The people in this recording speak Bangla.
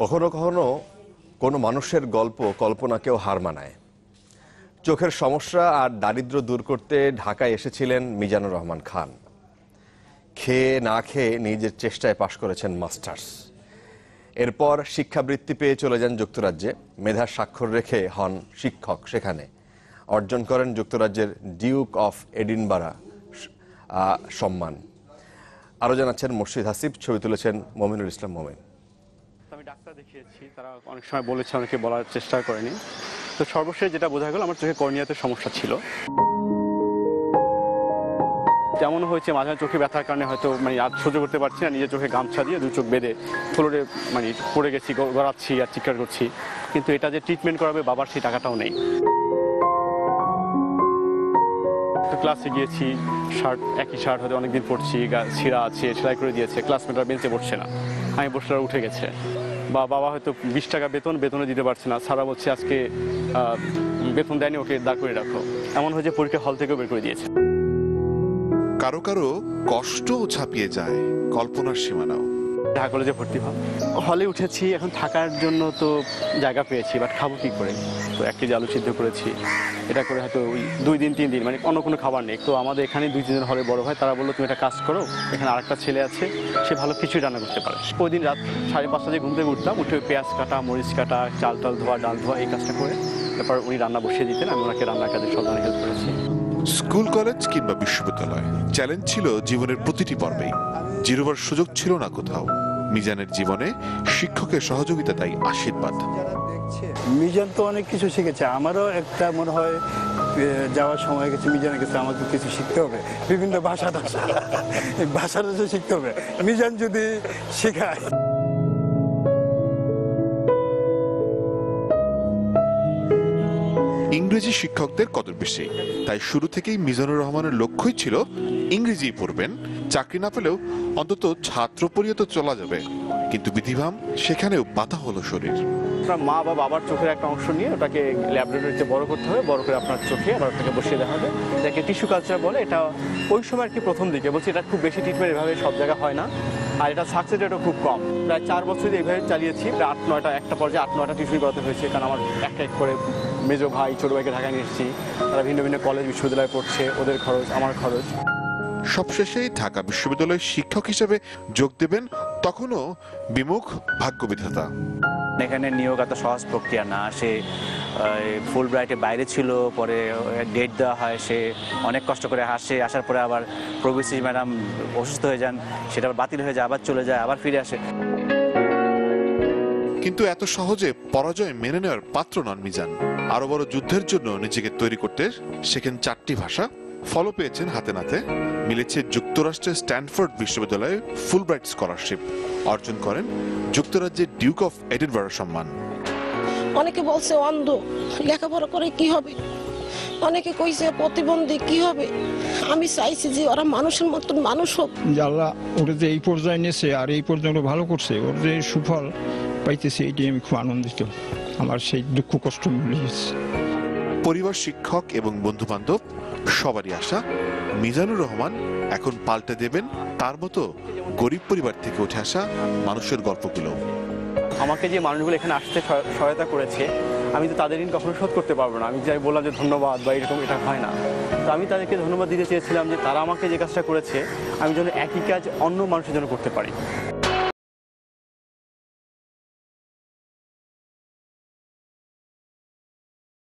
কখনো কখনো কোনো মানুষের গল্প কল্পনাকেও হার মানায়। চোখের সমস্যা আর দারিদ্র্য দূর করতে ঢাকায় এসেছিলেন মিজানুর রহমান খান। খেয়ে না খেয়ে নিজের চেষ্টায় পাশ করেছেন মাস্টার্স। এরপর শিক্ষাবৃত্তি পেয়ে চলে যান যুক্তরাজ্যে। মেধার স্বাক্ষর রেখে হন শিক্ষক সেখানে। অর্জন করেন যুক্তরাজ্যের ডিউক অফ এডিনবারা সম্মান। আরও জানাচ্ছেন মুর্শিদ হাসিব, ছবি তুলেছেন মমিনুল ইসলাম মমিন। আমি ডাক্তার দেখিয়েছি, তারা অনেক সময় বলেছে, অনেকে বলার চেষ্টা করেনি। তো সর্বশেষ যেটা বোঝা গেল, আমার চোখে কর্নিয়াতে সমস্যা ছিল। যেমন হয়েছে মাঝে মাঝে চোখে ব্যথার কারণে হয়তো আর সহ্য করতে পারছি না, নিজের চোখে গামছা দিয়ে দু চোখ বেঁধে ফ্লোরে পড়ে গেছি, গড়াচ্ছি আর চিৎকার করছি। কিন্তু এটা যে ট্রিটমেন্ট করাবে বাবার সেই টাকাটাও নেই। ক্লাসে গিয়েছি, একই শার্ট হয়তো অনেকদিন পরছি, ছিঁড়া আছে, সেলাই করে দিয়েছে, ক্লাসমেটরা বেঞ্চে বসছে না, আমি বসলে উঠে গেছে। বা বাবা হয়তো 20 টাকা বেতনে দিতে পারছে না, স্যাররা বলছে আজকে বেতন দেয়নি, ওকে দাঁড় করে রাখো। এমন হয়েছে পরীক্ষা হল থেকেও বের করে দিয়েছে। কারো কারো কষ্টও ছাপিয়ে যায় কল্পনার সীমানাও। ঢাকা কলেজে ভর্তি হলে উঠেছি, এখন থাকার জন্য তো জায়গা পেয়েছি, বাট খাবো কি করে? তো 1 কেজি আলু সিদ্ধ করেছি, এটা করে হয়তো 2 দিন 3 দিন অন্য কোনো খাবার নেই। তো আমাদের এখানে 2-3 জন হলে বড় ভাই, তারা বললো তুমি একটা কাজ করো, এখানে আরেকটা ছেলে আছে, সে ভালো কিছুই রান্না করতে পারে। ওই দিন রাত 5:30 ঘুম থেকে উঠতাম, উঠে পেঁয়াজ কাটা, মরিচ কাটা, চাল ধোয়া, ডাল ধোয়া, এই কাজটা করে তারপর উনি রান্না বসিয়ে দিতেন, আমি ওনাকে রান্নার কাজে সব ধরনের হেল্প করেছি। স্কুল, কলেজ কিংবা বিশ্ববিদ্যালয়, চ্যালেঞ্জ ছিল জীবনের প্রতিটি পর্বেই। জিরোবার সুযোগ ছিল না কোথাও। মিজানের জীবনে শিক্ষকের সহযোগিতা তাই আশীর্বাদ। মিজান তো অনেক কিছু শিখেছে, আমারও একটা মনে হয় যাওয়ার সময় গেছে, মিজানের কাছে আমাকে কিছু শিখতে হবে, বিভিন্ন ভাষাটা শিখতে হবে, মিজান যদি শেখায়। ইংরেজি শিক্ষকদের কদর বেশি, তাই শুরু থেকেই মিজানুর রহমানের লক্ষ্যই ছিল ইংরেজি পড়বেন, চাকরি না পেলেও অন্তত ছাত্র পরিয়ে তো চলা যাবে। কিন্তু বিধিভাম সেখানেও বাধা হলো শরীর। মা বা বাবার চোখের একটা অংশ নিয়ে ওটাকে ল্যাবরেটরিতে বড় করতে হবে, বড় করে আপনার চোখে আবার ওটাকে বসিয়ে দেওয়া হবে, এটাকে টিস্যু কালচার বলে। এটা ওই সময় আর কি প্রথম দিকে বলছি, এটা খুব বেশি ট্রিটমেন্ট এভাবে সব জায়গায় হয় না, আর এটা সাকসেস রেটও খুব কম। প্রায় 4 বছর এইভাবে চালিয়েছি, প্রায় 8-9টা, একটা পর্যায়ে 8-9টা টিউশন করাতে হয়েছে, কারণ আমার এক করে মেজো ভাই ছোটো ভাইকে ঢাকায় নিয়ে এসেছি, তারা ভিন্ন ভিন্ন কলেজ বিশ্ববিদ্যালয়ে পড়ছে, ওদের খরচ, আমার খরচ। সবশেষে ঢাকা বিশ্ববিদ্যালয়ে শিক্ষক হিসেবে যোগ দেবেন, তখনও বিমুখ ভাগ্যবিধাতা। এখানে নিয়োগ এত সহজ প্রক্রিয়া না। সে ফুল ব্রাইটের বাইরে ছিল, পরে ডেট দেওয়া হয়, সে অনেক কষ্ট করে আসার পরে আবার প্রবেশী ম্যাডাম অসুস্থ হয়ে যান, সেটা আবার বাতিল হয়ে যায়, আবার চলে যায়, আবার ফিরে আসে। কিন্তু এত সহজে পরাজয় মেনে নেওয়ার পাত্র নন মিজান। আরো বড় যুদ্ধের জন্য নিজেকে তৈরি করতে শেখেন 4টি ভাষা, ফলো পেয়েছেন হাতে নাতে, মিলেছে যুক্তরাষ্ট্রের স্ট্যানফোর্ড বিশ্ববিদ্যালয়ে ফুলব্রাইট স্কলারশিপ, অর্জন করেন যুক্তরাজ্যের ডিউক অফ এডিনবারা সম্মান। অনেকে বলছে অন্ধ, লেখাপড়া করে কি হবে, অনেকে কইছে প্রতিবন্ধী, কি হবে? আমি চাইছি যে ওরা মানুষের মতন মানুষ হোক। আল্লাহ ওরা যে এই পর্যায়ে নিয়েছে আর এই পর্যন্ত ভালো করছে, ওর যে সুফল পাইতেছে, এইটাই আমি খুব আনন্দিত। আমার সেই দুঃখ কষ্ট মিলে গেছে। পরিবার, শিক্ষক এবং বন্ধু বান্ধব সবারই আশা মিজানুর রহমান এখন পাল্টে দেবেন তার মতো গরিব পরিবার থেকে উঠে আসা মানুষের গল্পগুলো। আমাকে যে মানুষগুলো এখানে আসতে সহায়তা করেছে, আমি তো তাদের ঋণ কখনো শোধ করতে পারবো না। আমি যাই বললাম যে ধন্যবাদ বা এরকম, এটা হয় না। তো আমি তাদেরকে ধন্যবাদ দিতে চেয়েছিলাম যে তারা আমাকে যে কাজটা করেছে, আমি যেন একই কাজ অন্য মানুষের জন্য করতে পারি।